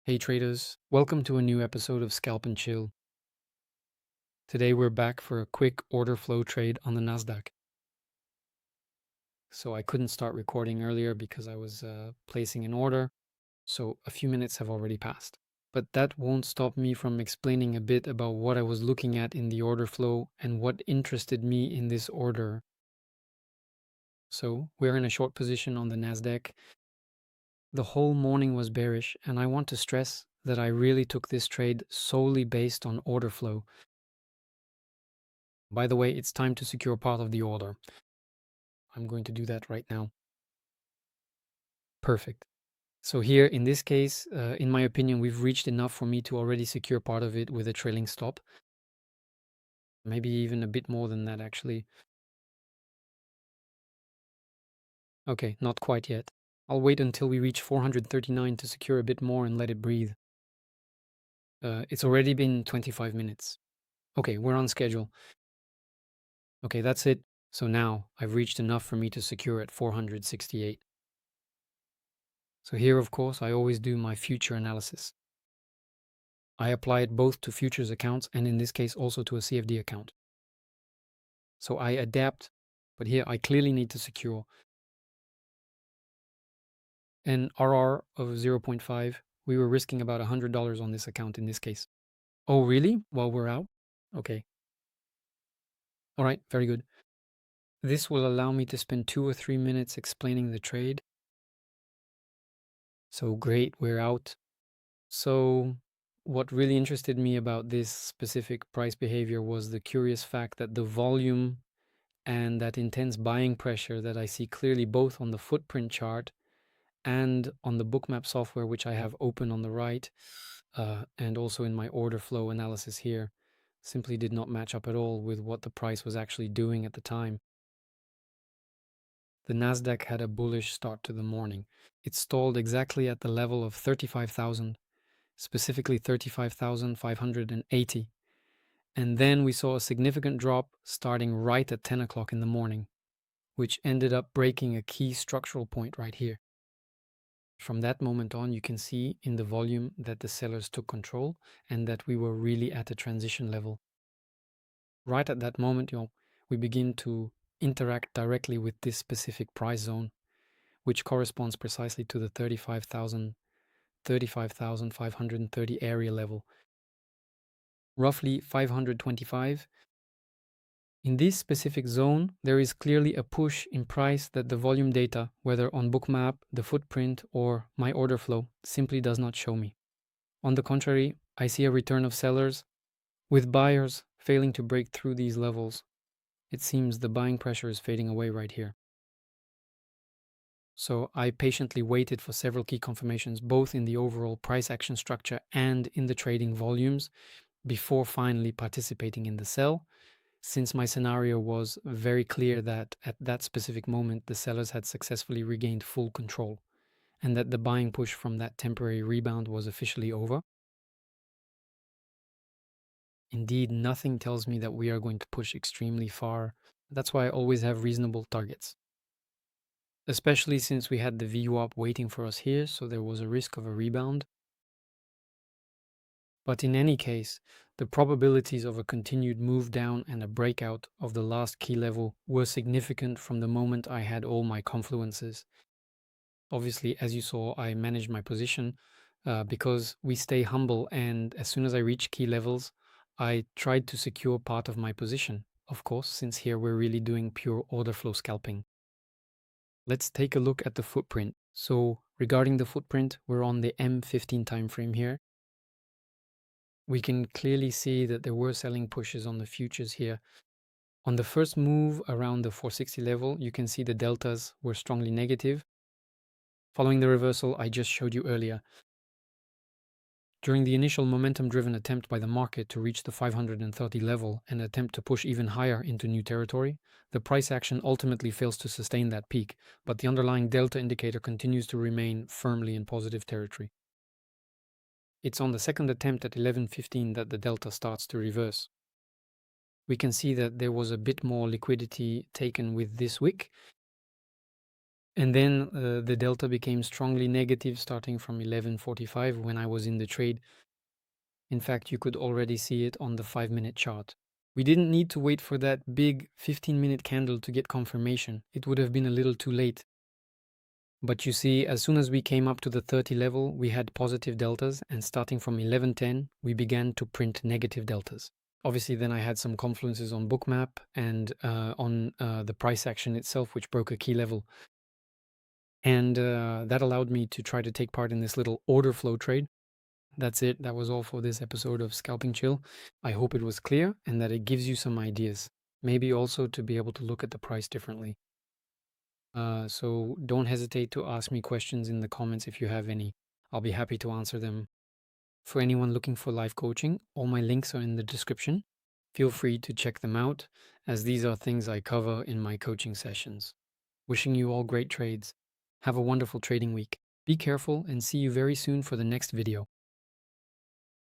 Hey traders, welcome to a new episode of Scalp and Chill. Today we're back for a quick order flow trade on the Nasdaq. So I couldn't start recording earlier because I was placing an order, so a few minutes have already passed. But that won't stop me from explaining a bit about what I was looking at in the order flow and what interested me in this order. So we're in a short position on the Nasdaq. The whole morning was bearish, and I want to stress that I really took this trade solely based on order flow. By the way, it's time to secure part of the order. I'm going to do that right now. Perfect. So here, in this case, in my opinion, we've reached enough for me to already secure part of it with a trailing stop. Maybe even a bit more than that, actually. Okay, not quite yet. I'll wait until we reach 439 to secure a bit more and let it breathe. It's already been 25 minutes. Okay, we're on schedule. Okay, that's it. So now I've reached enough for me to secure at 468. So here, of course, I always do my future analysis. I apply it both to futures accounts and in this case also to a CFD account. So I adapt, but here I clearly need to secure an RR of 0.5. We were risking about $100 on this account in this case. Oh, really? While we're out? Okay. All right, very good. This will allow me to spend 2 or 3 minutes explaining the trade. So great, we're out. So what really interested me about this specific price behavior was the curious fact that the volume and that intense buying pressure that I see clearly both on the footprint chart and on the bookmap software, which I have open on the right, and also in my order flow analysis here, simply did not match up at all with what the price was actually doing at the time. The Nasdaq had a bullish start to the morning. It stalled exactly at the level of 35,000, specifically 35,580. And then we saw a significant drop starting right at 10 o'clock in the morning, which ended up breaking a key structural point right here. From that moment on, you can see in the volume that the sellers took control and that we were really at a transition level. Right at that moment, we begin to interact directly with this specific price zone, which corresponds precisely to the 35,530 area level, roughly 525. In this specific zone, there is clearly a push in price that the volume data, whether on bookmap, the footprint, or my order flow, simply does not show me. On the contrary, I see a return of sellers, with buyers failing to break through these levels. It seems the buying pressure is fading away right here. So I patiently waited for several key confirmations, both in the overall price action structure and in the trading volumes, before finally participating in the sell, since my scenario was very clear that at that specific moment the sellers had successfully regained full control and that the buying push from that temporary rebound was officially over. Indeed, nothing tells me that we are going to push extremely far. That's why I always have reasonable targets. Especially since we had the VWAP waiting for us here, so there was a risk of a rebound. But in any case, the probabilities of a continued move down and a breakout of the last key level were significant from the moment I had all my confluences. Obviously, as you saw, I managed my position because we stay humble, and as soon as I reach key levels, I tried to secure part of my position, of course, since here we're really doing pure order flow scalping. Let's take a look at the footprint. So regarding the footprint, we're on the M15 time frame here. We can clearly see that there were selling pushes on the futures here. On the first move around the 460 level, you can see the deltas were strongly negative, following the reversal I just showed you earlier. During the initial momentum-driven attempt by the market to reach the 530 level and attempt to push even higher into new territory, the price action ultimately fails to sustain that peak, but the underlying delta indicator continues to remain firmly in positive territory. It's on the second attempt at 11:15 that the delta starts to reverse. We can see that there was a bit more liquidity taken with this wick, And then the delta became strongly negative starting from 11:45 when I was in the trade. In fact, you could already see it on the 5-minute chart. We didn't need to wait for that big 15-minute candle to get confirmation. It would have been a little too late. But you see, as soon as we came up to the 30 level, we had positive deltas, and starting from 11:10, we began to print negative deltas. Obviously, then I had some confluences on Bookmap and on the price action itself, which broke a key level. And that allowed me to try to take part in this little order flow trade. That's it. That was all for this episode of Scalping Chill. I hope it was clear and that it gives you some ideas. Maybe also to be able to look at the price differently. So don't hesitate to ask me questions in the comments if you have any. I'll be happy to answer them. For anyone looking for live coaching, all my links are in the description. Feel free to check them out, as these are things I cover in my coaching sessions. Wishing you all great trades. Have a wonderful trading week. Be careful and see you very soon for the next video.